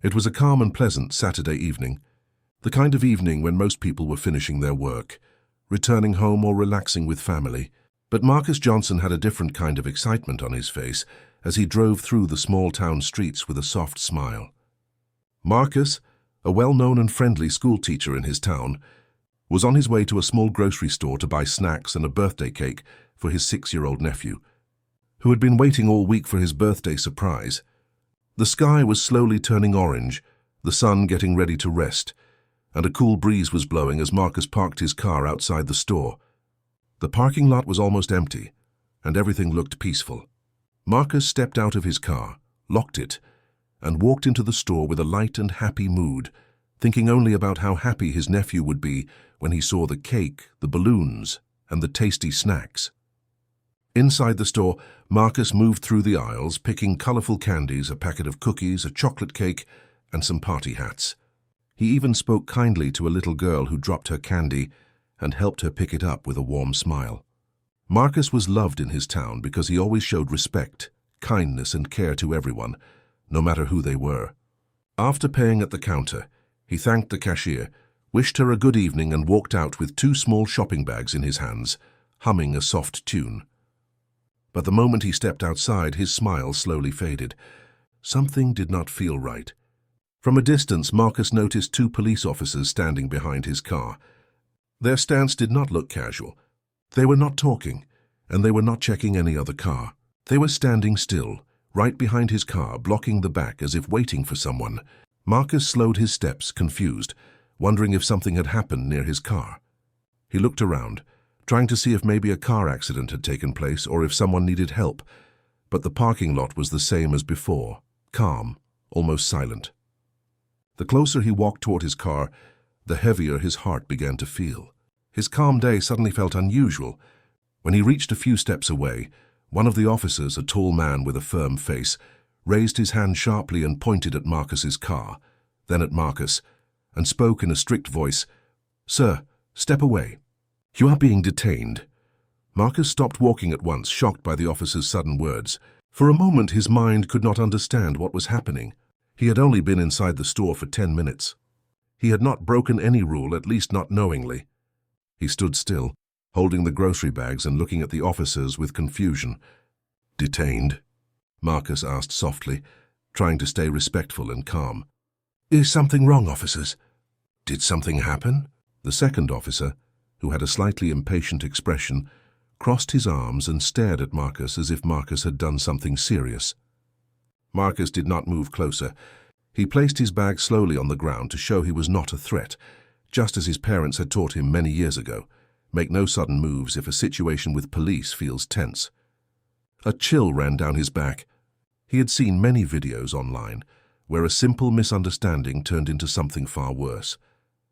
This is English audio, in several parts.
It was a calm and pleasant Saturday evening, the kind of evening when most people were finishing their work, returning home or relaxing with family. But Marcus Johnson had a different kind of excitement on his face as he drove through the small town streets with a soft smile. Marcus, a well-known and friendly schoolteacher in his town, was on his way to a small grocery store to buy snacks and a birthday cake for his 6-year-old nephew, who had been waiting all week for his birthday surprise. The sky was slowly turning orange, the sun getting ready to rest, and a cool breeze was blowing as Marcus parked his car outside the store. The parking lot was almost empty, and everything looked peaceful. Marcus stepped out of his car, locked it, and walked into the store with a light and happy mood, thinking only about how happy his nephew would be when he saw the cake, the balloons, and the tasty snacks. Inside the store, Marcus moved through the aisles, picking colorful candies, a packet of cookies, a chocolate cake, and some party hats. He even spoke kindly to a little girl who dropped her candy and helped her pick it up with a warm smile. Marcus was loved in his town because he always showed respect, kindness, and care to everyone, no matter who they were. After paying at the counter, he thanked the cashier, wished her a good evening, and walked out with 2 small shopping bags in his hands, humming a soft tune. But the moment he stepped outside, his smile slowly faded. Something did not feel right. From a distance, Marcus noticed 2 police officers standing behind his car. Their stance did not look casual. They were not talking, and they were not checking any other car. They were standing still, right behind his car, blocking the back as if waiting for someone. Marcus slowed his steps, confused, wondering if something had happened near his car. He looked around, trying to see if maybe a car accident had taken place or if someone needed help, but the parking lot was the same as before, calm, almost silent. The closer he walked toward his car, the heavier his heart began to feel. His calm day suddenly felt unusual. When he reached a few steps away, one of the officers, a tall man with a firm face, raised his hand sharply and pointed at Marcus's car, then at Marcus, and spoke in a strict voice, "Sir, step away. You are being detained." Marcus stopped walking at once, shocked by the officer's sudden words. For a moment, his mind could not understand what was happening. He had only been inside the store for 10 minutes. He had not broken any rule, at least not knowingly. He stood still, holding the grocery bags and looking at the officers with confusion. "Detained?" Marcus asked softly, trying to stay respectful and calm. "Is something wrong, officers? Did something happen?" The second officer, who had a slightly impatient expression, crossed his arms and stared at Marcus as if Marcus had done something serious. Marcus did not move closer. He placed his bag slowly on the ground to show he was not a threat, just as his parents had taught him many years ago. Make no sudden moves if a situation with police feels tense. A chill ran down his back. He had seen many videos online where a simple misunderstanding turned into something far worse,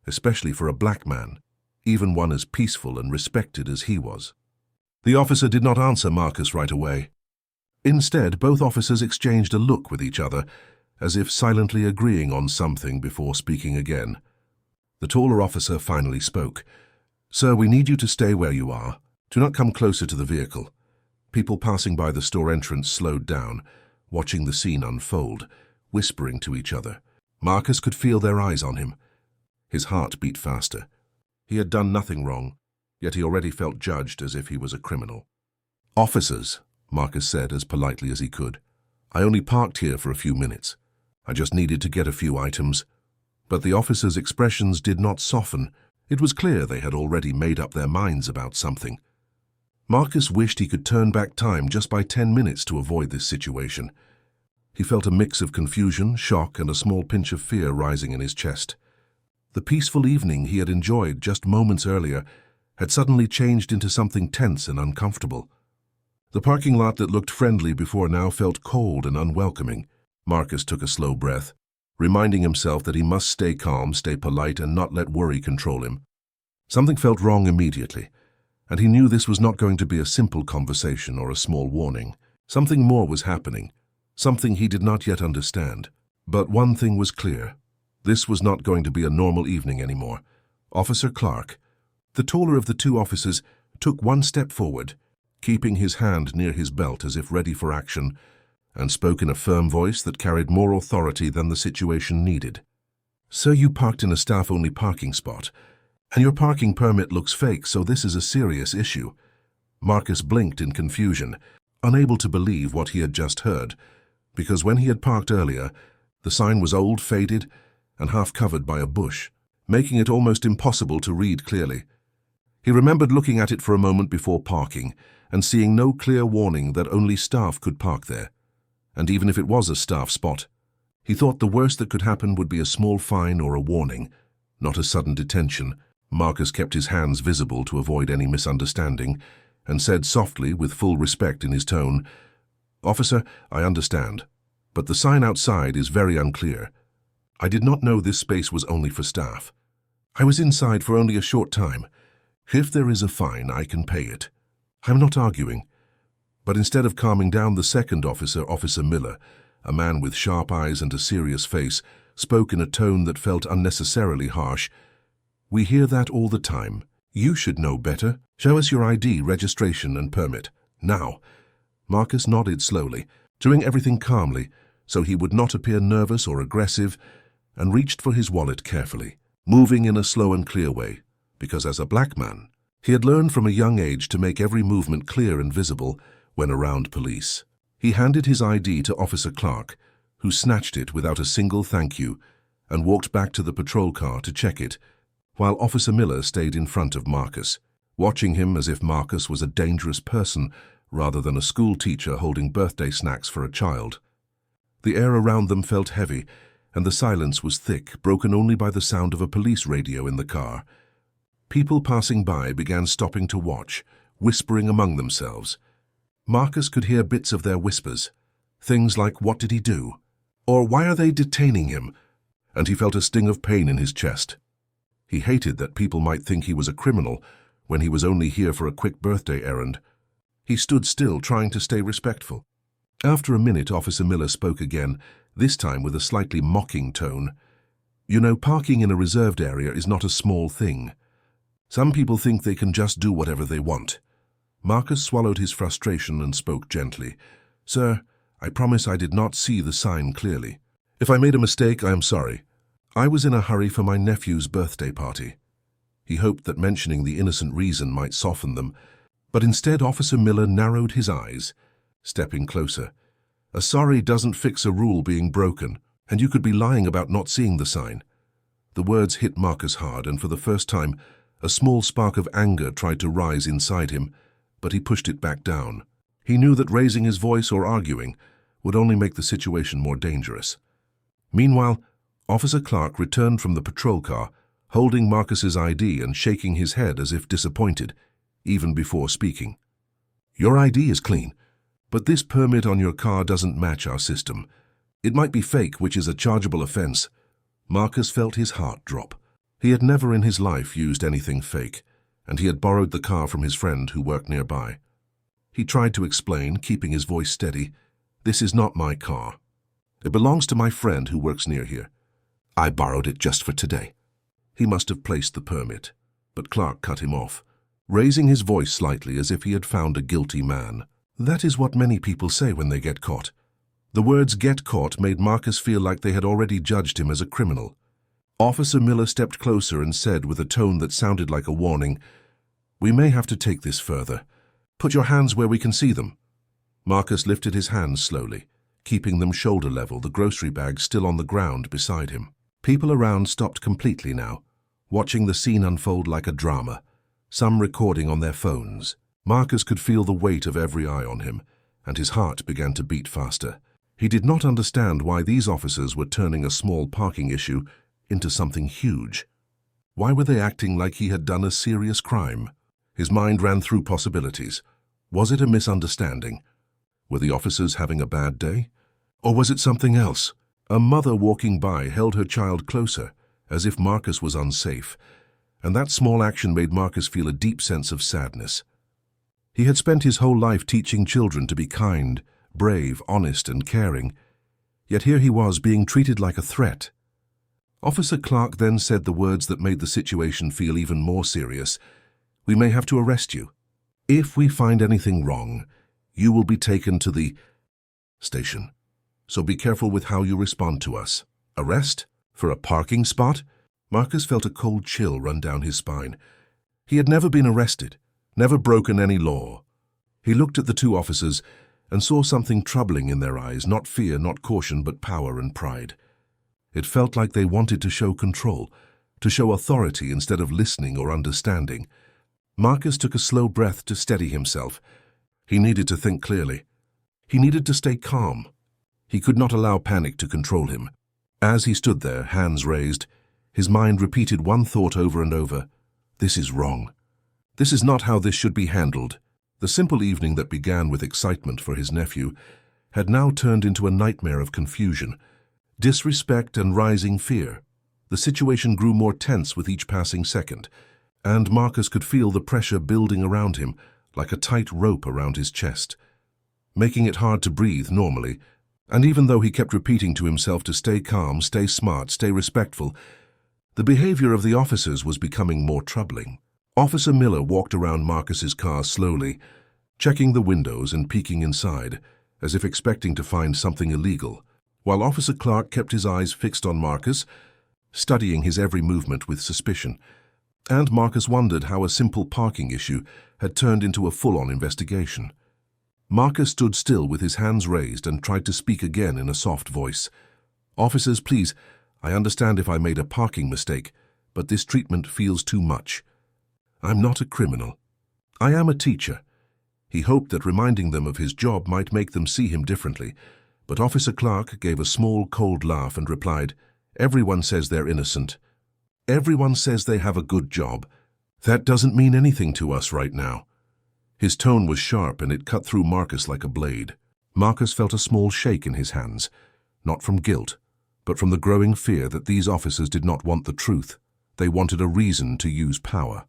especially for a black man, even one as peaceful and respected as he was. The officer did not answer Marcus right away. Instead, both officers exchanged a look with each other, as if silently agreeing on something before speaking again. The taller officer finally spoke. "Sir, we need you to stay where you are. Do not come closer to the vehicle." People passing by the store entrance slowed down, watching the scene unfold, whispering to each other. Marcus could feel their eyes on him. His heart beat faster. He had done nothing wrong, yet he already felt judged as if he was a criminal. "Officers," Marcus said as politely as he could, "I only parked here for a few minutes. I just needed to get a few items." But the officers' expressions did not soften. It was clear they had already made up their minds about something. Marcus wished he could turn back time just by 10 minutes to avoid this situation. He felt a mix of confusion, shock, and a small pinch of fear rising in his chest. The peaceful evening he had enjoyed just moments earlier had suddenly changed into something tense and uncomfortable. The parking lot that looked friendly before now felt cold and unwelcoming. Marcus took a slow breath, reminding himself that he must stay calm, stay polite, and not let worry control him. Something felt wrong immediately, and he knew this was not going to be a simple conversation or a small warning. Something more was happening, something he did not yet understand. But one thing was clear. This was not going to be a normal evening anymore. Officer Clark, the taller of the 2 officers, took one step forward, keeping his hand near his belt as if ready for action, and spoke in a firm voice that carried more authority than the situation needed. "Sir, you parked in a staff-only parking spot, and your parking permit looks fake, so this is a serious issue." Marcus blinked in confusion, unable to believe what he had just heard, because when he had parked earlier, the sign was old, faded, and half covered by a bush, making it almost impossible to read clearly. He remembered looking at it for a moment before parking and seeing no clear warning that only staff could park there. And even if it was a staff spot, he thought the worst that could happen would be a small fine or a warning, not a sudden detention. Marcus kept his hands visible to avoid any misunderstanding and said softly, with full respect in his tone, "Officer, I understand, but the sign outside is very unclear. I did not know this space was only for staff. I was inside for only a short time. If there is a fine, I can pay it." I'm not arguing. But instead of calming down, the second officer, Officer Miller, a man with sharp eyes and a serious face, spoke in a tone that felt unnecessarily harsh. "We hear that all the time. You should know better. Show us your ID, registration, and permit. Now." Marcus nodded slowly, doing everything calmly so he would not appear nervous or aggressive, and reached for his wallet carefully, moving in a slow and clear way, because as a black man, he had learned from a young age to make every movement clear and visible when around police. He handed his ID to Officer Clark, who snatched it without a single thank you and walked back to the patrol car to check it, while Officer Miller stayed in front of Marcus, watching him as if Marcus was a dangerous person rather than a school teacher holding birthday snacks for a child. The air around them felt heavy, and the silence was thick, broken only by the sound of a police radio in the car. People passing by began stopping to watch, whispering among themselves. Marcus could hear bits of their whispers, things like, "What did he do?" or "Why are they detaining him?" And he felt a sting of pain in his chest. He hated that people might think he was a criminal when he was only here for a quick birthday errand. He stood still, trying to stay respectful. After a minute, Officer Miller spoke again, this time with a slightly mocking tone. "You know, parking in a reserved area is not a small thing. Some people think they can just do whatever they want." Marcus swallowed his frustration and spoke gently. "Sir, I promise I did not see the sign clearly. If I made a mistake, I am sorry. I was in a hurry for my nephew's birthday party." He hoped that mentioning the innocent reason might soften them, but instead Officer Miller narrowed his eyes, stepping closer. "A sorry doesn't fix a rule being broken, and you could be lying about not seeing the sign." The words hit Marcus hard, and for the first time, a small spark of anger tried to rise inside him, but he pushed it back down. He knew that raising his voice or arguing would only make the situation more dangerous. Meanwhile, Officer Clark returned from the patrol car, holding Marcus's ID and shaking his head as if disappointed, even before speaking. "Your ID is clean, but this permit on your car doesn't match our system. It might be fake, which is a chargeable offense." Marcus felt his heart drop. He had never in his life used anything fake, and he had borrowed the car from his friend who worked nearby. He tried to explain, keeping his voice steady, "This is not my car. It belongs to my friend who works near here. I borrowed it just for today." He must have placed the permit, but Clark cut him off, raising his voice slightly as if he had found a guilty man. That is what many people say when they get caught. The words "get caught" made Marcus feel like they had already judged him as a criminal. Officer Miller stepped closer and said with a tone that sounded like a warning, "We may have to take this further. Put your hands where we can see them." Marcus lifted his hands slowly, keeping them shoulder level, the grocery bag still on the ground beside him. People around stopped completely now, watching the scene unfold like a drama, some recording on their phones. Marcus could feel the weight of every eye on him, and his heart began to beat faster. He did not understand why these officers were turning a small parking issue into something huge. Why were they acting like he had done a serious crime? His mind ran through possibilities. Was it a misunderstanding? Were the officers having a bad day? Or was it something else? A mother walking by held her child closer, as if Marcus was unsafe, and that small action made Marcus feel a deep sense of sadness. He had spent his whole life teaching children to be kind, brave, honest, and caring, yet here he was being treated like a threat. Officer Clark then said the words that made the situation feel even more serious. "We may have to arrest you. If we find anything wrong, you will be taken to the..." station. So be careful with how you respond to us. Arrest? For a parking spot? Marcus felt a cold chill run down his spine. He had never been arrested, never broken any law. He looked at the two officers and saw something troubling in their eyes, not fear, not caution, but power and pride. It felt like they wanted to show control, to show authority instead of listening or understanding. Marcus took a slow breath to steady himself. He needed to think clearly. He needed to stay calm. He could not allow panic to control him. As he stood there, hands raised, his mind repeated one thought over and over. This is wrong. This is not how this should be handled. The simple evening that began with excitement for his nephew had now turned into a nightmare of confusion, disrespect and rising fear. The situation grew more tense with each passing second, and Marcus could feel the pressure building around him like a tight rope around his chest, making it hard to breathe normally. And even though he kept repeating to himself to stay calm, stay smart, stay respectful, the behavior of the officers was becoming more troubling. Officer Miller walked around Marcus's car slowly, checking the windows and peeking inside, as if expecting to find something illegal, while Officer Clark kept his eyes fixed on Marcus, studying his every movement with suspicion. And Marcus wondered how a simple parking issue had turned into a full-on investigation. Marcus stood still with his hands raised and tried to speak again in a soft voice. "Officers, please, I understand if I made a parking mistake, but this treatment feels too much. I'm not a criminal. I am a teacher." He hoped that reminding them of his job might make them see him differently, but Officer Clark gave a small, cold laugh and replied, "Everyone says they're innocent. Everyone says they have a good job. That doesn't mean anything to us right now." His tone was sharp and it cut through Marcus like a blade. Marcus felt a small shake in his hands, not from guilt, but from the growing fear that these officers did not want the truth. They wanted a reason to use power.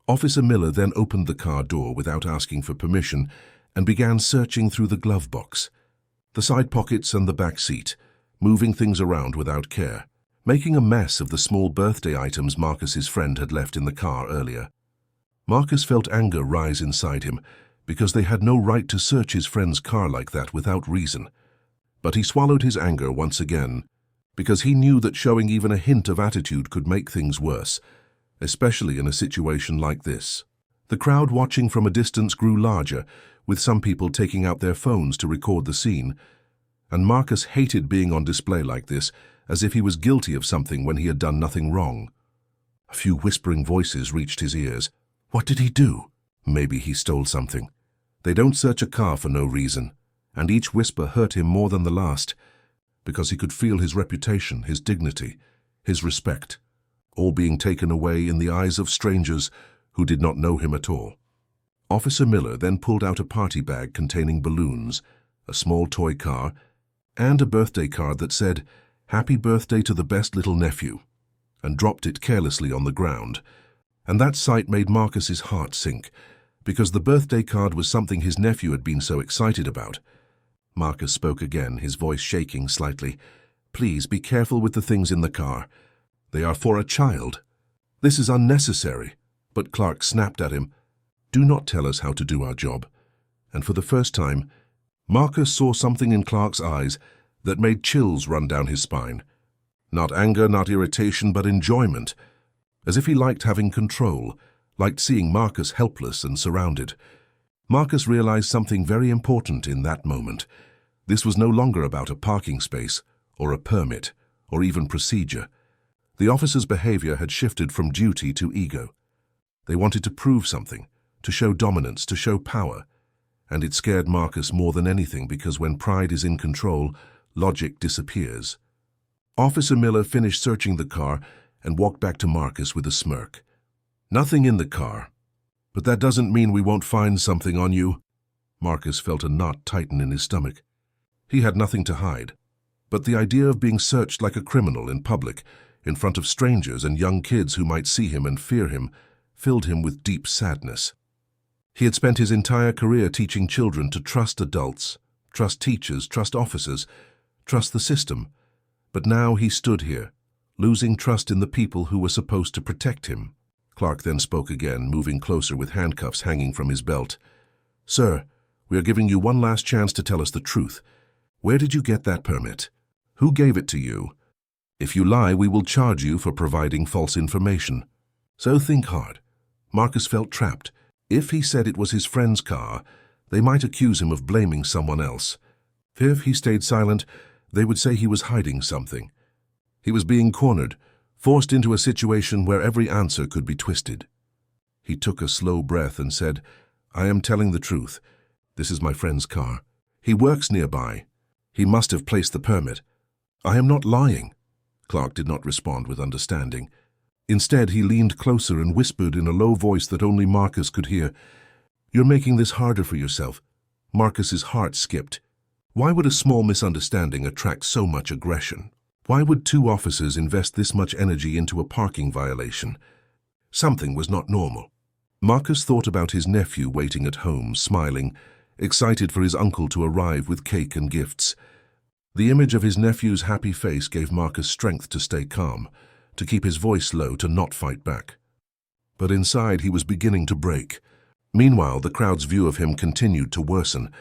Officer Miller then opened the car door without asking for permission and began searching through the glove box, the side pockets and the back seat, moving things around without care, making a mess of the small birthday items Marcus's friend had left in the car earlier. Marcus felt anger rise inside him because they had no right to search his friend's car like that without reason. But he swallowed his anger once again because he knew that showing even a hint of attitude could make things worse, especially in a situation like this. The crowd watching from a distance grew larger, with some people taking out their phones to record the scene, and Marcus hated being on display like this, as if he was guilty of something when he had done nothing wrong. A few whispering voices reached his ears. What did he do? Maybe he stole something. They don't search a car for no reason, and each whisper hurt him more than the last, because he could feel his reputation, his dignity, his respect, all being taken away in the eyes of strangers who did not know him at all. Officer Miller then pulled out a party bag containing balloons, a small toy car, and a birthday card that said, "Happy birthday to the best little nephew," and dropped it carelessly on the ground. And that sight made Marcus's heart sink, because the birthday card was something his nephew had been so excited about. Marcus spoke again, his voice shaking slightly. "Please be careful with the things in the car. They are for a child. This is unnecessary." But Clark snapped at him, "Do not tell us how to do our job." And for the first time, Marcus saw something in Clark's eyes that made chills run down his spine. Not anger, not irritation, but enjoyment, as if he liked having control, liked seeing Marcus helpless and surrounded. Marcus realized something very important in that moment. This was no longer about a parking space, or a permit, or even procedure. The officers' behavior had shifted from duty to ego. They wanted to prove something, to show dominance, to show power. And it scared Marcus more than anything because when pride is in control, logic disappears. Officer Miller finished searching the car and walked back to Marcus with a smirk. "Nothing in the car. But that doesn't mean we won't find something on you." Marcus felt a knot tighten in his stomach. He had nothing to hide. But the idea of being searched like a criminal in public, in front of strangers and young kids who might see him and fear him, filled him with deep sadness. He had spent his entire career teaching children to trust adults, trust teachers, trust officers, trust the system. But now he stood here, losing trust in the people who were supposed to protect him. Clark then spoke again, moving closer with handcuffs hanging from his belt. "Sir, we are giving you one last chance to tell us the truth. Where did you get that permit? Who gave it to you? If you lie, we will charge you for providing false information. So think hard. Marcus felt trapped. If he said it was his friend's car, they might accuse him of blaming someone else. If he stayed silent, they would say he was hiding something. He was being cornered, forced into a situation where every answer could be twisted. He took a slow breath and said, I am telling the truth. This is my friend's car. He works nearby. He must have placed the permit. I am not lying. Clark did not respond with understanding. Instead, he leaned closer and whispered in a low voice that only Marcus could hear, You're making this harder for yourself. Marcus's heart skipped. Why would a small misunderstanding attract so much aggression? Why would two officers invest this much energy into a parking violation? Something was not normal. Marcus thought about his nephew waiting at home, smiling, excited for his uncle to arrive with cake and gifts. The image of his nephew's happy face gave Marcus strength to stay calm, to keep his voice low, to not fight back. But inside he was beginning to break. Meanwhile, the crowd's view of him continued to worsen.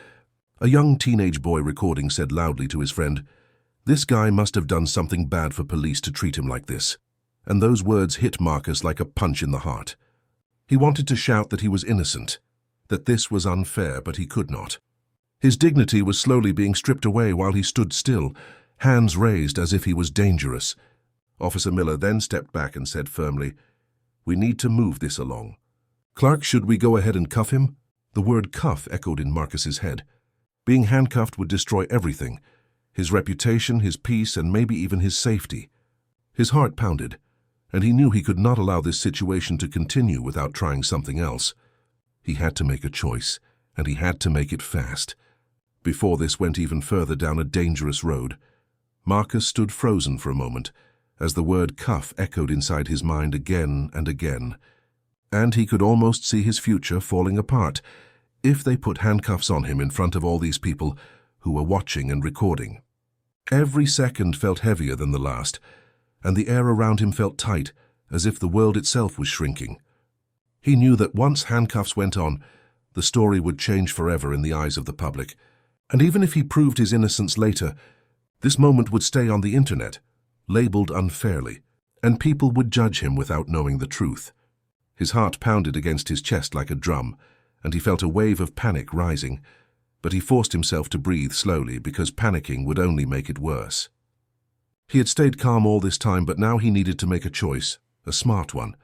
A young teenage boy recording said loudly to his friend, This guy must have done something bad for police to treat him like this. And those words hit Marcus like a punch in the heart. He wanted to shout that he was innocent, that this was unfair, but he could not. His dignity was slowly being stripped away while he stood still, hands raised as if he was dangerous. Officer Miller then stepped back and said firmly, We need to move this along. Clark, should we go ahead and cuff him? The word cuff echoed in Marcus's head. Being handcuffed would destroy everything, his reputation, his peace, and maybe even his safety. His heart pounded, and he knew he could not allow this situation to continue without trying something else. He had to make a choice, and he had to make it fast. Before this went even further down a dangerous road. Marcus stood frozen for a moment, as the word cuff echoed inside his mind again and again. And he could almost see his future falling apart if they put handcuffs on him in front of all these people who were watching and recording. Every second felt heavier than the last, and the air around him felt tight, as if the world itself was shrinking. He knew that once handcuffs went on, the story would change forever in the eyes of the public. And even if he proved his innocence later, this moment would stay on the internet, labeled unfairly, and people would judge him without knowing the truth. His heart pounded against his chest like a drum, and he felt a wave of panic rising, but he forced himself to breathe slowly because panicking would only make it worse. He had stayed calm all this time, but now he needed to make a choice, a smart one,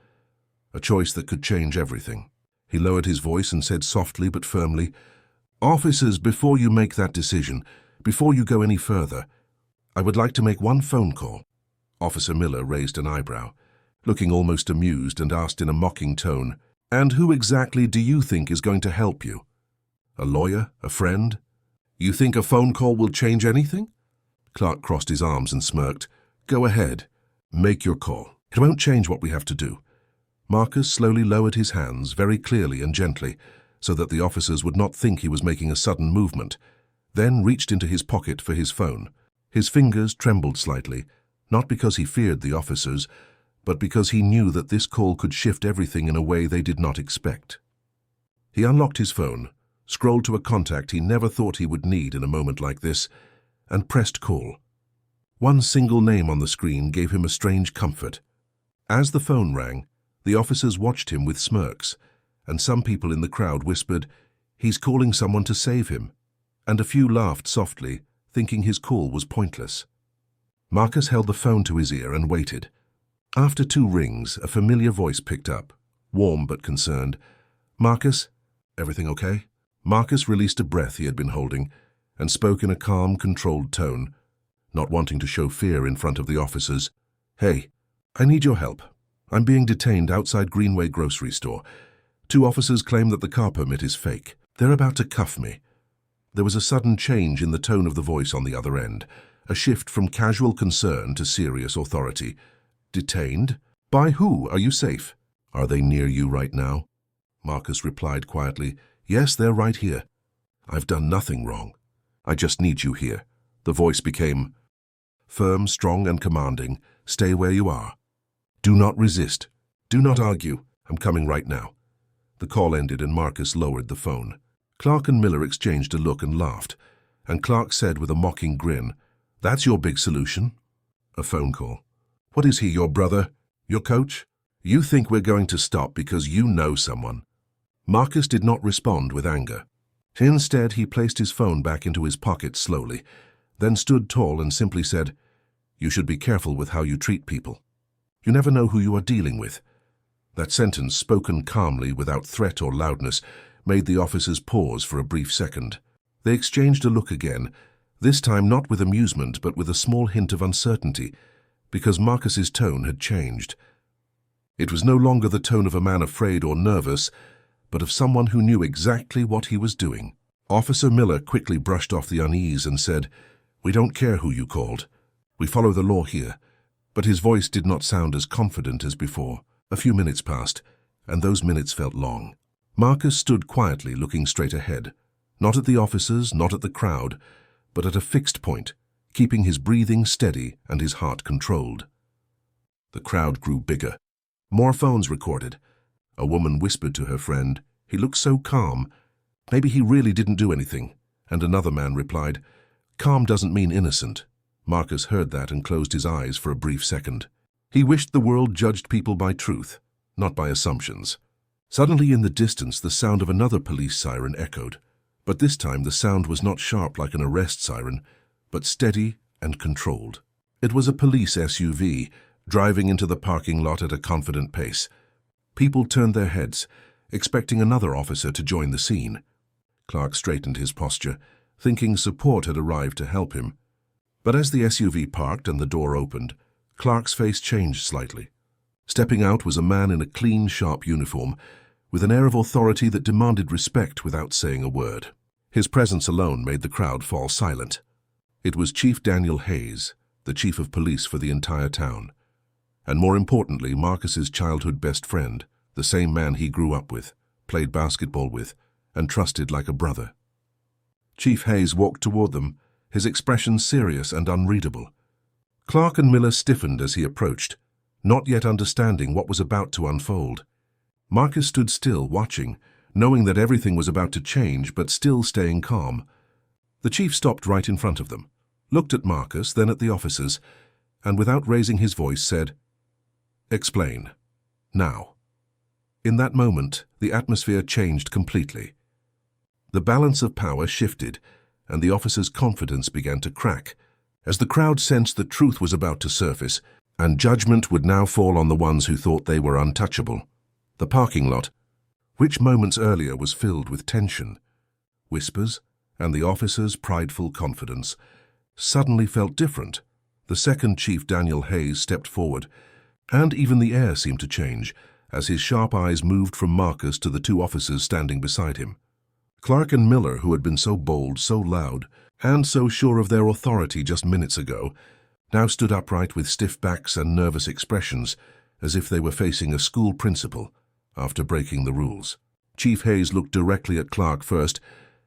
a choice that could change everything. He lowered his voice and said softly but firmly, Officers, before you make that decision, before you go any further, I would like to make one phone call. Officer Miller raised an eyebrow, looking almost amused, and asked in a mocking tone, And who exactly do you think is going to help you? A lawyer? A friend? You think a phone call will change anything? Clark crossed his arms and smirked. Go ahead. Make your call. It won't change what we have to do. Marcus slowly lowered his hands, very clearly and gently, so that the officers would not think he was making a sudden movement, then reached into his pocket for his phone. His fingers trembled slightly, not because he feared the officers, but because he knew that this call could shift everything in a way they did not expect. He unlocked his phone, scrolled to a contact he never thought he would need in a moment like this, and pressed call. One single name on the screen gave him a strange comfort. As the phone rang, the officers watched him with smirks, and some people in the crowd whispered, He's calling someone to save him, and a few laughed softly, thinking his call was pointless. Marcus held the phone to his ear and waited. After 2 rings, a familiar voice picked up, warm but concerned. Marcus, everything okay? Marcus released a breath he had been holding and spoke in a calm, controlled tone, not wanting to show fear in front of the officers. Hey, I need your help. I'm being detained outside Greenway grocery store. 2 officers claim that the car permit is fake. They're about to cuff me. There was a sudden change in the tone of the voice on the other end, a shift from casual concern to serious authority. Detained? By who? Are you safe? Are they near you right now? Marcus replied quietly, Yes, they're right here. I've done nothing wrong. I just need you here. The voice became firm, strong, and commanding. Stay where you are. Do not resist. Do not argue. I'm coming right now. The call ended and Marcus lowered the phone. Clark and Miller exchanged a look and laughed. and Clark said with a mocking grin, "That's your big solution?" A phone call. "What is he, your brother? Your coach? You think we're going to stop because you know someone?" Marcus did not respond with anger. Instead, he placed his phone back into his pocket slowly, then stood tall and simply said, "You should be careful with how you treat people. You never know who you are dealing with." That sentence, spoken calmly without threat or loudness, made the officers pause for a brief second. They exchanged a look again, this time not with amusement but with a small hint of uncertainty, because Marcus's tone had changed. It was no longer the tone of a man afraid or nervous, but of someone who knew exactly what he was doing. Officer Miller quickly brushed off the unease and said, "We don't care who you called. We follow the law here." But his voice did not sound as confident as before. A few minutes passed, and those minutes felt long. Marcus stood quietly looking straight ahead, not at the officers, not at the crowd, but at a fixed point, keeping his breathing steady and his heart controlled. The crowd grew bigger. More phones recorded. A woman whispered to her friend, "He looks so calm. Maybe he really didn't do anything." And another man replied, "Calm doesn't mean innocent." Marcus heard that and closed his eyes for a brief second. He wished the world judged people by truth, not by assumptions. Suddenly in the distance the sound of another police siren echoed. But this time the sound was not sharp like an arrest siren, but steady and controlled. It was a police SUV, driving into the parking lot at a confident pace. People turned their heads, expecting another officer to join the scene. Clark straightened his posture, thinking support had arrived to help him. But as the SUV parked and the door opened, Clark's face changed slightly. Stepping out was a man in a clean, sharp uniform, with an air of authority that demanded respect without saying a word. His presence alone made the crowd fall silent. It was Chief Daniel Hayes, the chief of police for the entire town. And more importantly, Marcus's childhood best friend, the same man he grew up with, played basketball with, and trusted like a brother. Chief Hayes walked toward them, his expression serious and unreadable. Clark and Miller stiffened as he approached, not yet understanding what was about to unfold. Marcus stood still, watching, knowing that everything was about to change, but still staying calm. The chief stopped right in front of them, looked at Marcus, then at the officers, and without raising his voice said, "Explain. Now." In that moment, the atmosphere changed completely. The balance of power shifted, and the officers' confidence began to crack, as the crowd sensed that truth was about to surface, and judgment would now fall on the ones who thought they were untouchable. The parking lot, which moments earlier was filled with tension, whispers, and the officers' prideful confidence, suddenly felt different. The second Chief Daniel Hayes stepped forward, and even the air seemed to change, as his sharp eyes moved from Marcus to the two officers standing beside him. Clark and Miller, who had been so bold, so loud, and so sure of their authority just minutes ago, now stood upright with stiff backs and nervous expressions, as if they were facing a school principal after breaking the rules. Chief Hayes looked directly at Clark first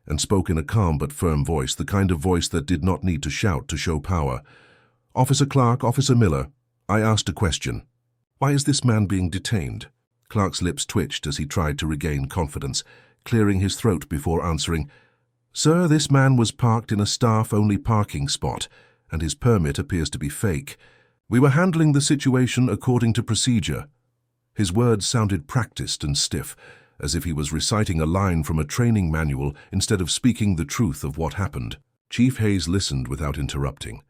and spoke in a calm but firm voice, the kind of voice that did not need to shout to show power. "Officer Clark, Officer Miller, I asked a question. Why is this man being detained?" Clark's lips twitched as he tried to regain confidence, clearing his throat before answering, "Sir, this man was parked in a staff-only parking spot, and his permit appears to be fake. We were handling the situation according to procedure." His words sounded practiced and stiff, as if he was reciting a line from a training manual instead of speaking the truth of what happened. Chief Hayes listened without interrupting,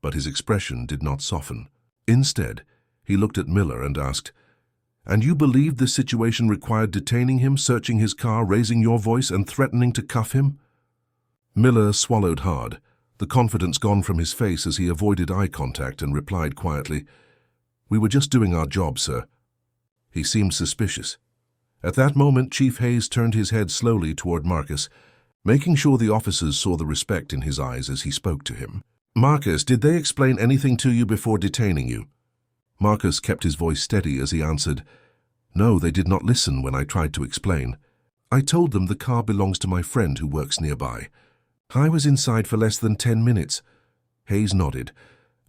but his expression did not soften. Instead, he looked at Miller and asked, "And you believed this situation required detaining him, searching his car, raising your voice, and threatening to cuff him?" Miller swallowed hard, the confidence gone from his face as he avoided eye contact, and replied quietly, "We were just doing our job, sir." He seemed suspicious. At that moment, Chief Hayes turned his head slowly toward Marcus, making sure the officers saw the respect in his eyes as he spoke to him. "Marcus, did they explain anything to you before detaining you?" Marcus kept his voice steady as he answered, "No, they did not listen when I tried to explain. I told them the car belongs to my friend who works nearby. I was inside for less than 10 minutes. Hayes nodded,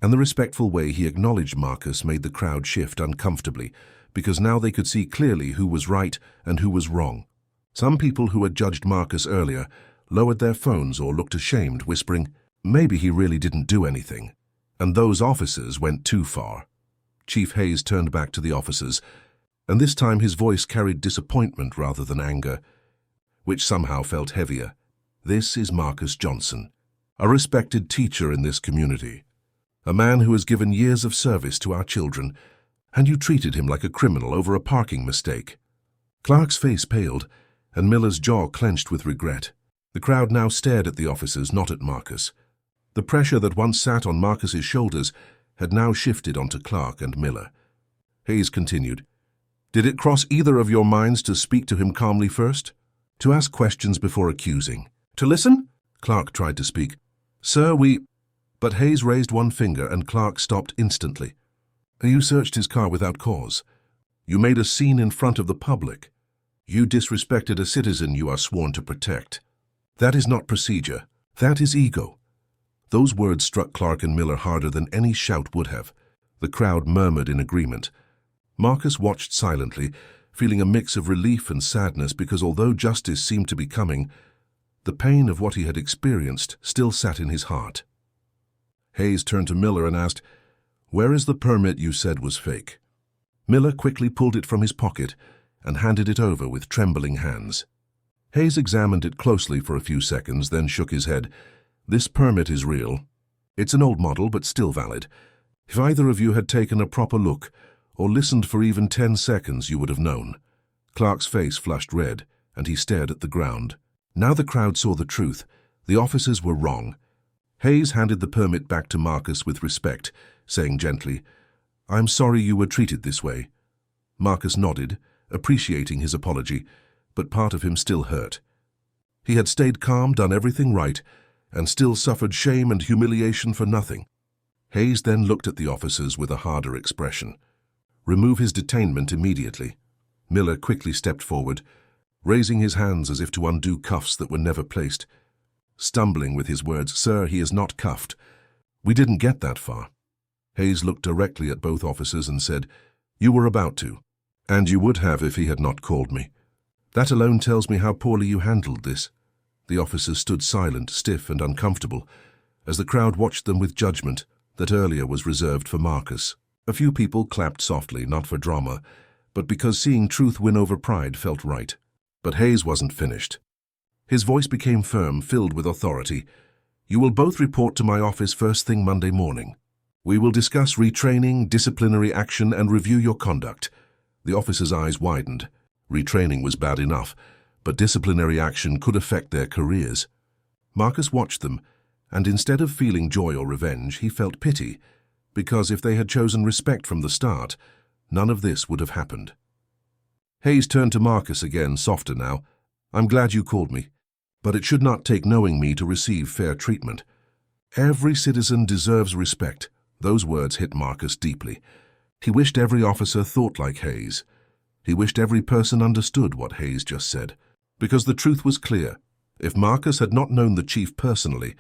and the respectful way he acknowledged Marcus made the crowd shift uncomfortably, because now they could see clearly who was right and who was wrong. Some people who had judged Marcus earlier, lowered their phones or looked ashamed, whispering, "Maybe he really didn't do anything." And those officers went too far. Chief Hayes turned back to the officers, and this time his voice carried disappointment rather than anger, which somehow felt heavier. "This is Marcus Johnson, a respected teacher in this community, a man who has given years of service to our children, and you treated him like a criminal over a parking mistake." Clark's face paled, and Miller's jaw clenched with regret. The crowd now stared at the officers, not at Marcus. The pressure that once sat on Marcus's shoulders had now shifted onto Clark and Miller. Hayes continued, "Did it cross either of your minds to speak to him calmly first? To ask questions before accusing? To listen?" Clark tried to speak. "Sir, we—" But Hayes raised one finger and Clark stopped instantly. "You searched his car without cause. You made a scene in front of the public. You disrespected a citizen you are sworn to protect. That is not procedure. That is ego." Those words struck Clark and Miller harder than any shout would have. The crowd murmured in agreement. Marcus watched silently, feeling a mix of relief and sadness because although justice seemed to be coming, the pain of what he had experienced still sat in his heart. Hayes turned to Miller and asked, "Where is the permit you said was fake?" Miller quickly pulled it from his pocket and handed it over with trembling hands. Hayes examined it closely for a few seconds, then shook his head. "This permit is real. It's an old model, but still valid. If either of you had taken a proper look, or listened for even 10 seconds, you would have known." Clark's face flushed red, and he stared at the ground. Now the crowd saw the truth. The officers were wrong. Hayes handed the permit back to Marcus with respect, saying gently, "I'm sorry you were treated this way." Marcus nodded, appreciating his apology, but part of him still hurt. He had stayed calm, done everything right, and still suffered shame and humiliation for nothing. Hayes then looked at the officers with a harder expression. "Remove his detainment immediately." Miller quickly stepped forward, raising his hands as if to undo cuffs that were never placed. Stumbling with his words, "Sir, he is not cuffed. We didn't get that far." Hayes looked directly at both officers and said, "You were about to, and you would have if he had not called me. That alone tells me how poorly you handled this." The officers stood silent, stiff and uncomfortable, as the crowd watched them with judgment that earlier was reserved for Marcus. A few people clapped softly, not for drama, but because seeing truth win over pride felt right. But Hayes wasn't finished. His voice became firm, filled with authority. "You will both report to my office first thing Monday morning. We will discuss retraining, disciplinary action, and review your conduct." The officers' eyes widened. Retraining was bad enough, but disciplinary action could affect their careers. Marcus watched them, and instead of feeling joy or revenge, he felt pity, because if they had chosen respect from the start, none of this would have happened. Hayes turned to Marcus again, softer now. "I'm glad you called me, but it should not take knowing me to receive fair treatment. Every citizen deserves respect." Those words hit Marcus deeply. He wished every officer thought like Hayes. He wished every person understood what Hayes just said. Because the truth was clear. If Marcus had not known the chief personally,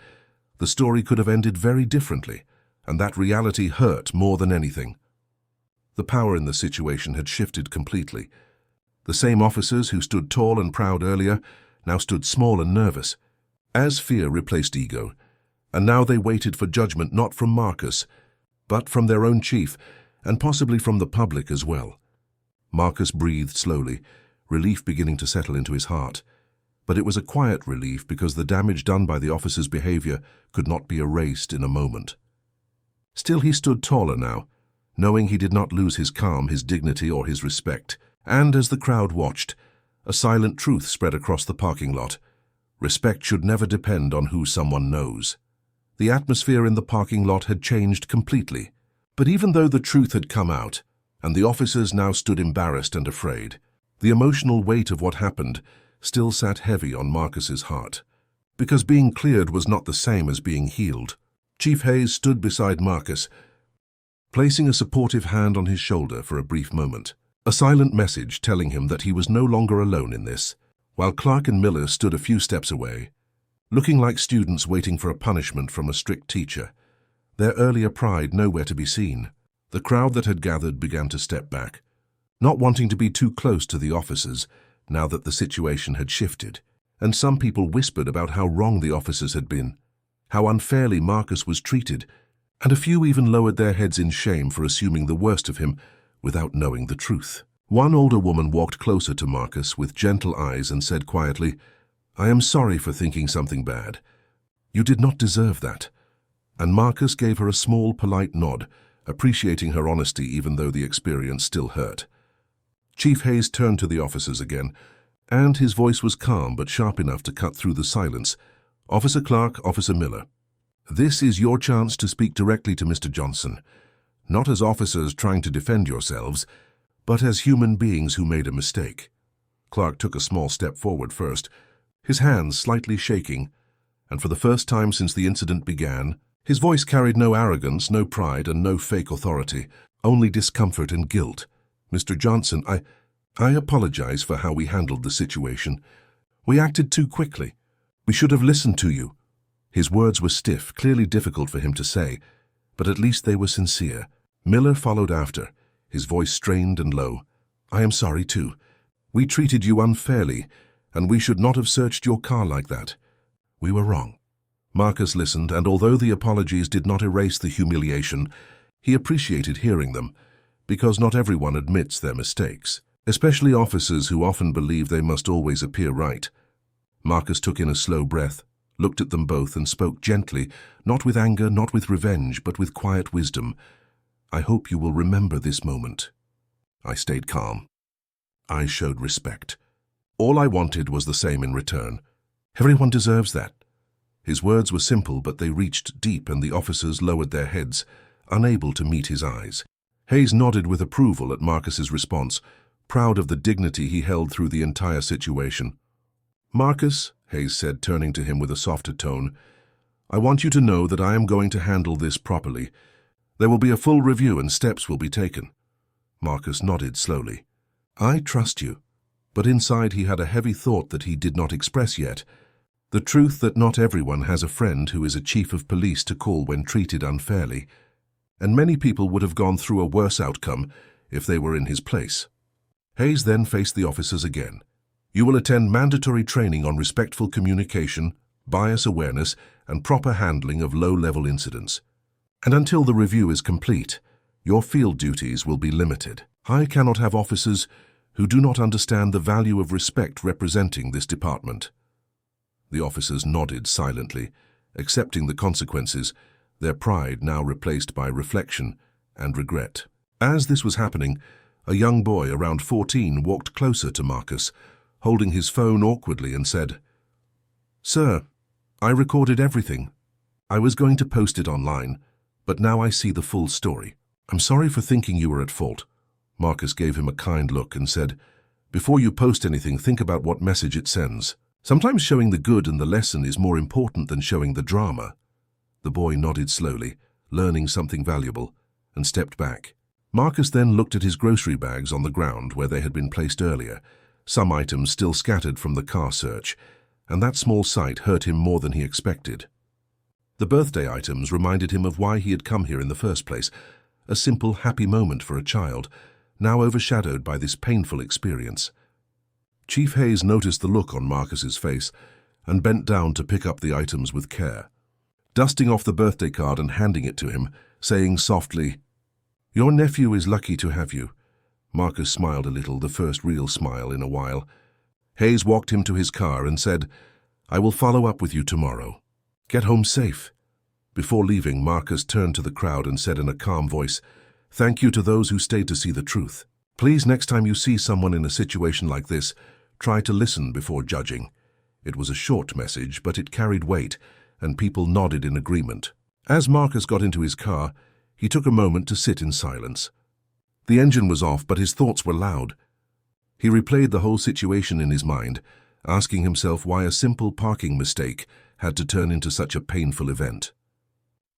the story could have ended very differently, and that reality hurt more than anything. The power in the situation had shifted completely. The same officers who stood tall and proud earlier now stood small and nervous, as fear replaced ego, and now they waited for judgment not from Marcus, but from their own chief, and possibly from the public as well. Marcus breathed slowly, relief beginning to settle into his heart. But it was a quiet relief because the damage done by the officer's behavior could not be erased in a moment. Still he stood taller now, knowing he did not lose his calm, his dignity, or his respect. And as the crowd watched, a silent truth spread across the parking lot. Respect should never depend on who someone knows. The atmosphere in the parking lot had changed completely. But even though the truth had come out, and the officers now stood embarrassed and afraid, the emotional weight of what happened still sat heavy on Marcus's heart. Because being cleared was not the same as being healed. Chief Hayes stood beside Marcus, placing a supportive hand on his shoulder for a brief moment. A silent message telling him that he was no longer alone in this, while Clark and Miller stood a few steps away, looking like students waiting for a punishment from a strict teacher, their earlier pride nowhere to be seen. The crowd that had gathered began to step back, not wanting to be too close to the officers now that the situation had shifted, and some people whispered about how wrong the officers had been, how unfairly Marcus was treated, and a few even lowered their heads in shame for assuming the worst of him without knowing the truth. One older woman walked closer to Marcus with gentle eyes and said quietly, "I am sorry for thinking something bad. You did not deserve that." And Marcus gave her a small, polite nod, appreciating her honesty even though the experience still hurt. Chief Hayes turned to the officers again, and his voice was calm but sharp enough to cut through the silence. "Officer Clark, Officer Miller, this is your chance to speak directly to Mr. Johnson, not as officers trying to defend yourselves, but as human beings who made a mistake." Clark took a small step forward first, his hands slightly shaking, and for the first time since the incident began, his voice carried no arrogance, no pride, and no fake authority, only discomfort and guilt. "Mr. Johnson, I apologize for how we handled the situation. We acted too quickly. We should have listened to you." His words were stiff, clearly difficult for him to say, but at least they were sincere. Miller followed after, his voice strained and low. "I am sorry too. We treated you unfairly, and we should not have searched your car like that. We were wrong." Marcus listened, and although the apologies did not erase the humiliation, he appreciated hearing them, because not everyone admits their mistakes, especially officers who often believe they must always appear right. Marcus took in a slow breath, looked at them both, and spoke gently, not with anger, not with revenge, but with quiet wisdom. "I hope you will remember this moment." I stayed calm. I showed respect. All I wanted was the same in return. Everyone deserves that. His words were simple, but they reached deep, and the officers lowered their heads, unable to meet his eyes. Hayes nodded with approval at Marcus's response, proud of the dignity he held through the entire situation. "Marcus," Hayes said, turning to him with a softer tone, "I want you to know that I am going to handle this properly. There will be a full review and steps will be taken." Marcus nodded slowly. "I trust you." But inside he had a heavy thought that he did not express yet. The truth that not everyone has a friend who is a chief of police to call when treated unfairly, and many people would have gone through a worse outcome if they were in his place. Hayes then faced the officers again. "You will attend mandatory training on respectful communication, bias awareness, and proper handling of low-level incidents. And until the review is complete, your field duties will be limited. I cannot have officers who do not understand the value of respect representing this department." The officers nodded silently, accepting the consequences, their pride now replaced by reflection and regret. As this was happening, a young boy around 14 walked closer to Marcus, holding his phone awkwardly, and said, "Sir, I recorded everything. I was going to post it online, but now I see the full story. I'm sorry for thinking you were at fault." Marcus gave him a kind look and said, "Before you post anything, think about what message it sends. Sometimes showing the good and the lesson is more important than showing the drama." The boy nodded slowly, learning something valuable, and stepped back. Marcus then looked at his grocery bags on the ground where they had been placed earlier, some items still scattered from the car search, and that small sight hurt him more than he expected. The birthday items reminded him of why he had come here in the first place, a simple, happy moment for a child, now overshadowed by this painful experience. Chief Hayes noticed the look on Marcus's face and bent down to pick up the items with care, dusting off the birthday card and handing it to him, saying softly, "Your nephew is lucky to have you." Marcus smiled a little, the first real smile in a while. Hayes walked him to his car and said, "I will follow up with you tomorrow. Get home safe." Before leaving, Marcus turned to the crowd and said in a calm voice, "Thank you to those who stayed to see the truth. Please, next time you see someone in a situation like this, try to listen before judging." It was a short message, but it carried weight, and people nodded in agreement. As Marcus got into his car, he took a moment to sit in silence. The engine was off, but his thoughts were loud. He replayed the whole situation in his mind, asking himself why a simple parking mistake had to turn into such a painful event.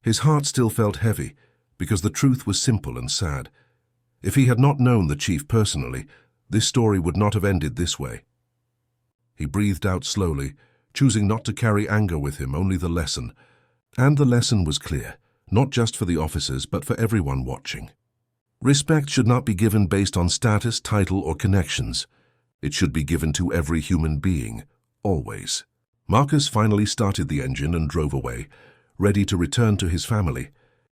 His heart still felt heavy, because the truth was simple and sad. If he had not known the chief personally, this story would not have ended this way. He breathed out slowly, choosing not to carry anger with him, only the lesson. And the lesson was clear, not just for the officers, but for everyone watching. Respect should not be given based on status, title, or connections. It should be given to every human being, always. Marcus finally started the engine and drove away, ready to return to his family,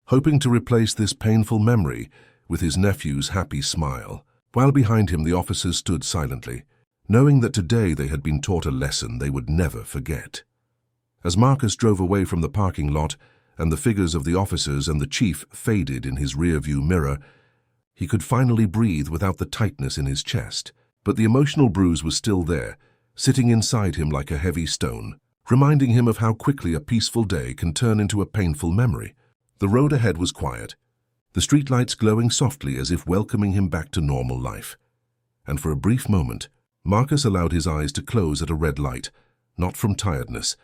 hoping to replace this painful memory with his nephew's happy smile. While behind him the officers stood silently, knowing that today they had been taught a lesson they would never forget. As Marcus drove away from the parking lot and the figures of the officers and the chief faded in his rearview mirror, he could finally breathe without the tightness in his chest. But the emotional bruise was still there, sitting inside him like a heavy stone, reminding him of how quickly a peaceful day can turn into a painful memory. The road ahead was quiet, the streetlights glowing softly as if welcoming him back to normal life. And for a brief moment, Marcus allowed his eyes to close at a red light, not from tiredness,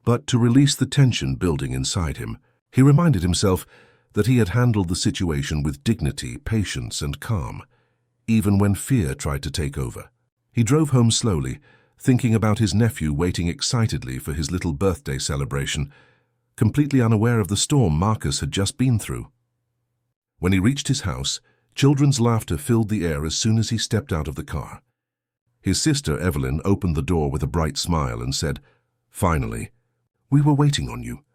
but to release the tension building inside him. He reminded himself that he had handled the situation with dignity, patience, and calm, even when fear tried to take over. He drove home slowly, thinking about his nephew waiting excitedly for his little birthday celebration, completely unaware of the storm Marcus had just been through. When he reached his house, children's laughter filled the air as soon as he stepped out of the car. His sister, Evelyn, opened the door with a bright smile and said, "Finally, we were waiting on you,"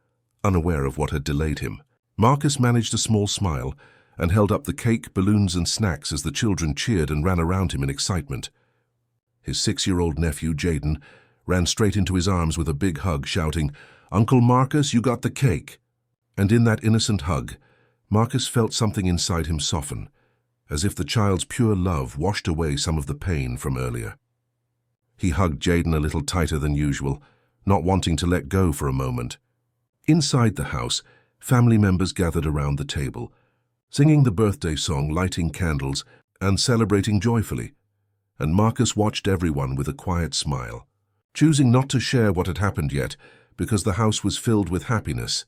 unaware of what had delayed him. Marcus managed a small smile and held up the cake, balloons, and snacks as the children cheered and ran around him in excitement. His 6-year-old nephew, Jaden, ran straight into his arms with a big hug, shouting, "Uncle Marcus, you got the cake!" And in that innocent hug, Marcus felt something inside him soften, as if the child's pure love washed away some of the pain from earlier. He hugged Jaden a little tighter than usual, not wanting to let go for a moment. Inside the house, family members gathered around the table, singing the birthday song, lighting candles, and celebrating joyfully. And Marcus watched everyone with a quiet smile, choosing not to share what had happened yet because the house was filled with happiness,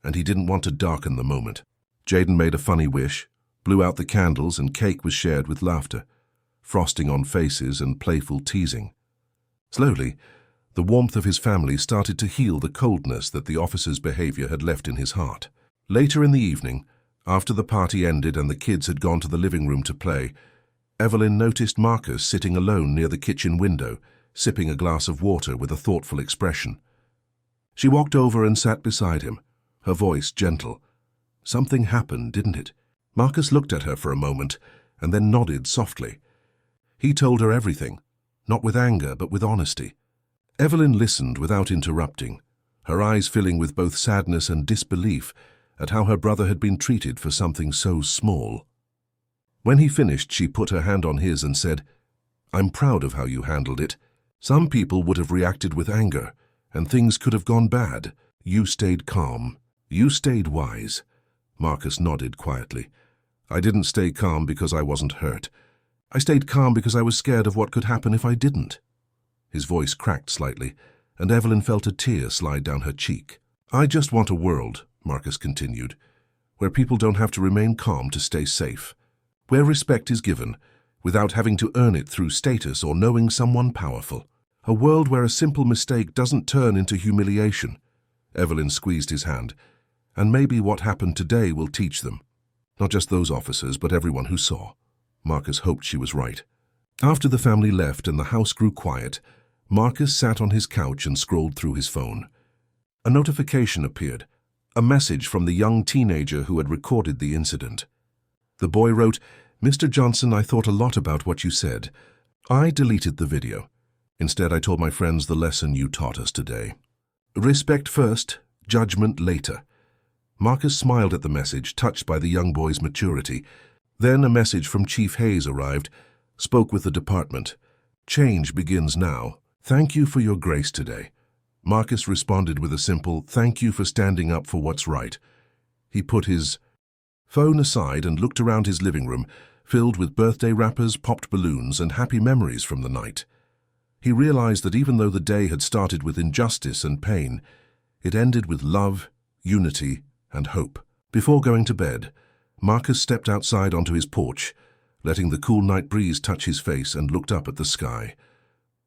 and he didn't want to darken the moment. Jaden made a funny wish, blew out the candles, and cake was shared with laughter, frosting on faces and playful teasing. Slowly, the warmth of his family started to heal the coldness that the officer's behavior had left in his heart. Later in the evening, after the party ended and the kids had gone to the living room to play, Evelyn noticed Marcus sitting alone near the kitchen window, sipping a glass of water with a thoughtful expression. She walked over and sat beside him, her voice gentle. "Something happened, didn't it?" Marcus looked at her for a moment and then nodded softly. He told her everything, not with anger but with honesty. Evelyn listened without interrupting, her eyes filling with both sadness and disbelief at how her brother had been treated for something so small. When he finished, she put her hand on his and said, "I'm proud of how you handled it. Some people would have reacted with anger, and things could have gone bad. You stayed calm. You stayed wise." Marcus nodded quietly. "I didn't stay calm because I wasn't hurt. I stayed calm because I was scared of what could happen if I didn't." His voice cracked slightly, and Evelyn felt a tear slide down her cheek. "I just want a world," Marcus continued, "where people don't have to remain calm to stay safe, where respect is given without having to earn it through status or knowing someone powerful. A world where a simple mistake doesn't turn into humiliation." Evelyn squeezed his hand. "And maybe what happened today will teach them. Not just those officers, but everyone who saw." Marcus hoped she was right. After the family left and the house grew quiet, Marcus sat on his couch and scrolled through his phone. A notification appeared, a message from the young teenager who had recorded the incident. The boy wrote, "Mr. Johnson, I thought a lot about what you said. I deleted the video. Instead, I told my friends the lesson you taught us today. Respect first, judgment later." Marcus smiled at the message, touched by the young boy's maturity. Then a message from Chief Hayes arrived, spoke with the department. "Change begins now. Thank you for your grace today." Marcus responded with a simple, "Thank you for standing up for what's right." He put his phone aside and looked around his living room, filled with birthday wrappers, popped balloons, and happy memories from the night. He realized that even though the day had started with injustice and pain, it ended with love, unity, and hope. Before going to bed, Marcus stepped outside onto his porch, letting the cool night breeze touch his face, and looked up at the sky.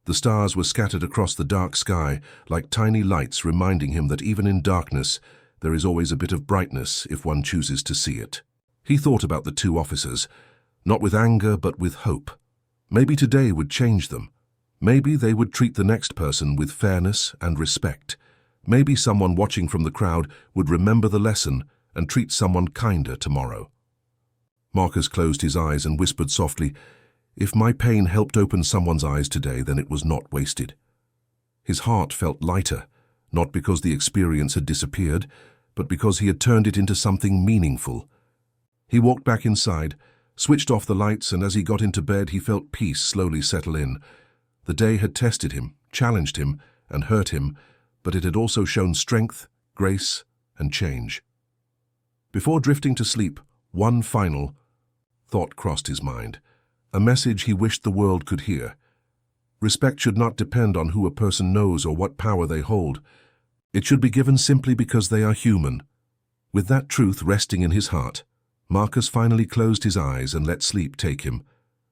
The stars were scattered across the dark sky like tiny lights, reminding him that even in darkness, there is always a bit of brightness if one chooses to see it. He thought about the two officers, not with anger but with hope. Maybe today would change them. Maybe they would treat the next person with fairness and respect. Maybe someone watching from the crowd would remember the lesson and treat someone kinder tomorrow. Marcus closed his eyes and whispered softly, "If my pain helped open someone's eyes today, then it was not wasted." His heart felt lighter, not because the experience had disappeared, but because he had turned it into something meaningful. He walked back inside, switched off the lights, and as he got into bed, he felt peace slowly settle in. The day had tested him, challenged him, and hurt him, but it had also shown strength, grace, and change. Before drifting to sleep, one final thought crossed his mind, a message he wished the world could hear. Respect should not depend on who a person knows or what power they hold. It should be given simply because they are human. With that truth resting in his heart, Marcus finally closed his eyes and let sleep take him,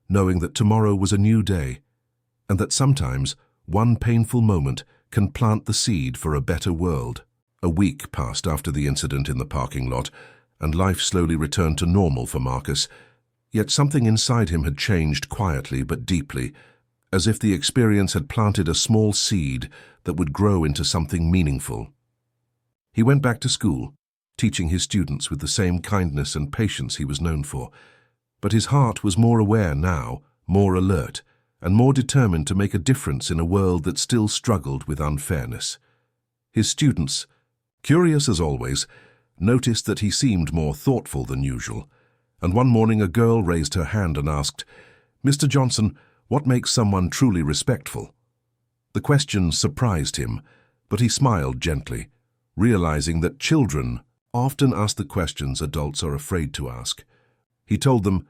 knowing that tomorrow was a new day, and that sometimes one painful moment can plant the seed for a better world. A week passed after the incident in the parking lot, and life slowly returned to normal for Marcus. Yet something inside him had changed quietly but deeply, as if the experience had planted a small seed that would grow into something meaningful. He went back to school, teaching his students with the same kindness and patience he was known for. But his heart was more aware now, more alert, and more determined to make a difference in a world that still struggled with unfairness. His students, curious as always, noticed that he seemed more thoughtful than usual, and one morning a girl raised her hand and asked, "Mr. Johnson, what makes someone truly respectful?" The question surprised him, but he smiled gently, realizing that children often ask the questions adults are afraid to ask. He told them,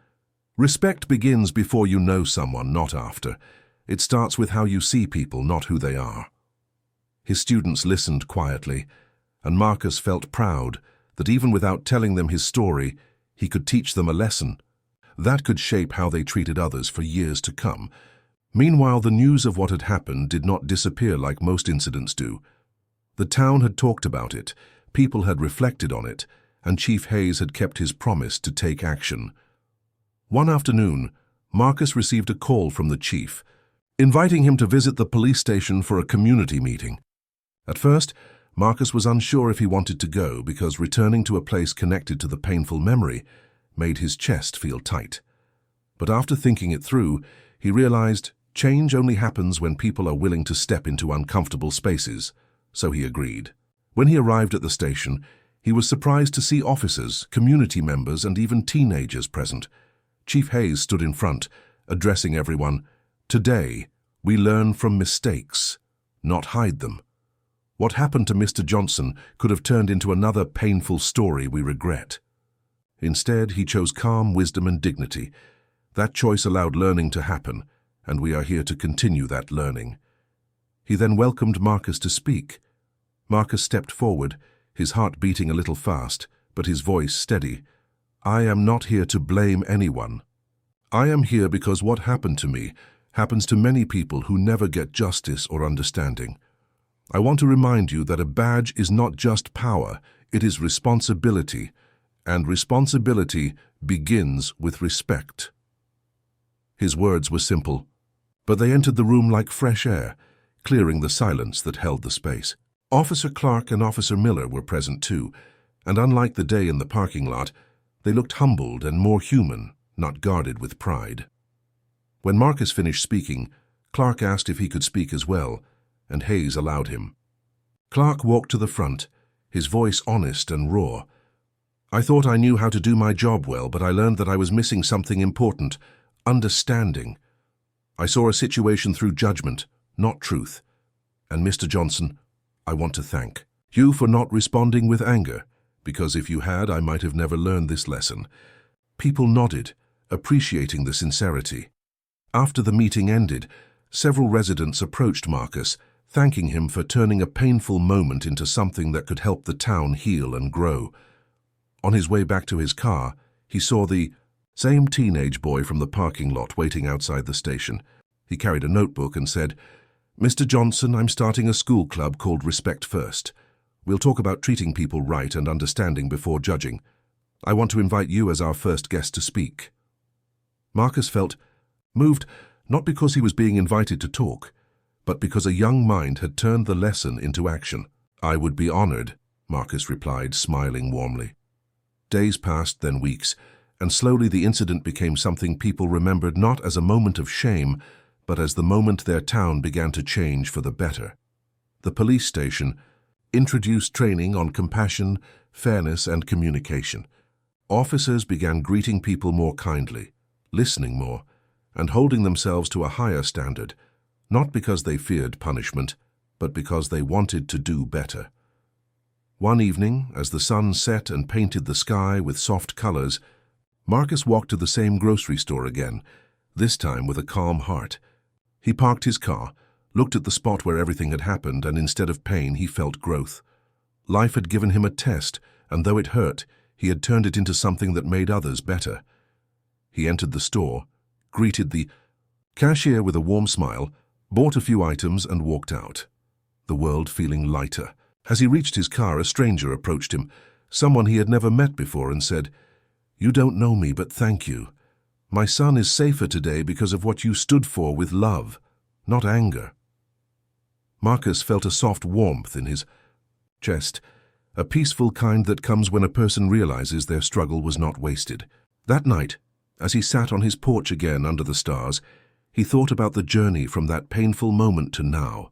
"Respect begins before you know someone, not after. It starts with how you see people, not who they are." His students listened quietly, and Marcus felt proud that even without telling them his story, he could teach them a lesson that could shape how they treated others for years to come. Meanwhile, the news of what had happened did not disappear like most incidents do. The town had talked about it, people had reflected on it, and Chief Hayes had kept his promise to take action. One afternoon, Marcus received a call from the chief, inviting him to visit the police station for a community meeting. At first, Marcus was unsure if he wanted to go because returning to a place connected to the painful memory made his chest feel tight. But after thinking it through, he realized change only happens when people are willing to step into uncomfortable spaces, so he agreed. When he arrived at the station, he was surprised to see officers, community members, and even teenagers present. Chief Hayes stood in front, addressing everyone. "Today, we learn from mistakes, not hide them. What happened to Mr. Johnson could have turned into another painful story we regret." Instead, he chose calm, wisdom, and dignity. That choice allowed learning to happen, and we are here to continue that learning. He then welcomed Marcus to speak. Marcus stepped forward, his heart beating a little fast, but his voice steady. "I am not here to blame anyone. I am here because what happened to me happens to many people who never get justice or understanding. I want to remind you that a badge is not just power, it is responsibility, and responsibility begins with respect." His words were simple, but they entered the room like fresh air, clearing the silence that held the space. Officer Clark and Officer Miller were present too, and unlike the day in the parking lot, they looked humbled and more human, not guarded with pride. When Marcus finished speaking, Clark asked if he could speak as well, and Hayes allowed him. Clark walked to the front, his voice honest and raw. "I thought I knew how to do my job well, but I learned that I was missing something important, understanding. I saw a situation through judgment, not truth. And Mr. Johnson, I want to thank you for not responding with anger, because if you had, I might have never learned this lesson." People nodded, appreciating the sincerity. After the meeting ended, several residents approached Marcus, thanking him for turning a painful moment into something that could help the town heal and grow. On his way back to his car, he saw the same teenage boy from the parking lot waiting outside the station. He carried a notebook and said, "Mr. Johnson, I'm starting a school club called Respect First. We'll talk about treating people right and understanding before judging. I want to invite you as our first guest to speak." Marcus felt moved, not because he was being invited to talk, but because a young mind had turned the lesson into action. "I would be honored," Marcus replied, smiling warmly. Days passed, then weeks, and slowly the incident became something people remembered not as a moment of shame, but as the moment their town began to change for the better. The police station introduced training on compassion, fairness, and communication. Officers began greeting people more kindly, listening more, and holding themselves to a higher standard, not because they feared punishment, but because they wanted to do better. One evening, as the sun set and painted the sky with soft colors, Marcus walked to the same grocery store again, this time with a calm heart. He parked his car, looked at the spot where everything had happened, and instead of pain, he felt growth. Life had given him a test, and though it hurt, he had turned it into something that made others better. He entered the store, greeted the cashier with a warm smile, bought a few items, and walked out, the world feeling lighter. As he reached his car, a stranger approached him, someone he had never met before, and said, "You don't know me, but thank you. My son is safer today because of what you stood for with love, not anger." Marcus felt a soft warmth in his chest, a peaceful kind that comes when a person realizes their struggle was not wasted. That night, as he sat on his porch again under the stars, he thought about the journey from that painful moment to now,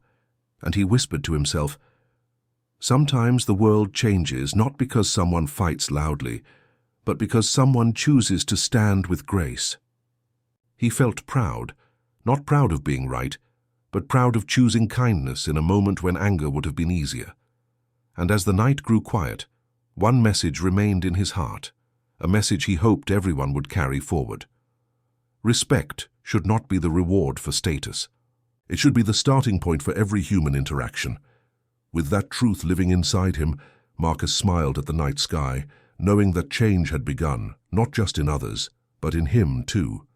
and he whispered to himself, "Sometimes the world changes not because someone fights loudly, but because someone chooses to stand with grace." He felt proud, not proud of being right, but proud of choosing kindness in a moment when anger would have been easier. And as the night grew quiet, one message remained in his heart, a message he hoped everyone would carry forward. Respect should not be the reward for status. It should be the starting point for every human interaction. With that truth living inside him, Marcus smiled at the night sky, knowing that change had begun, not just in others, but in him too.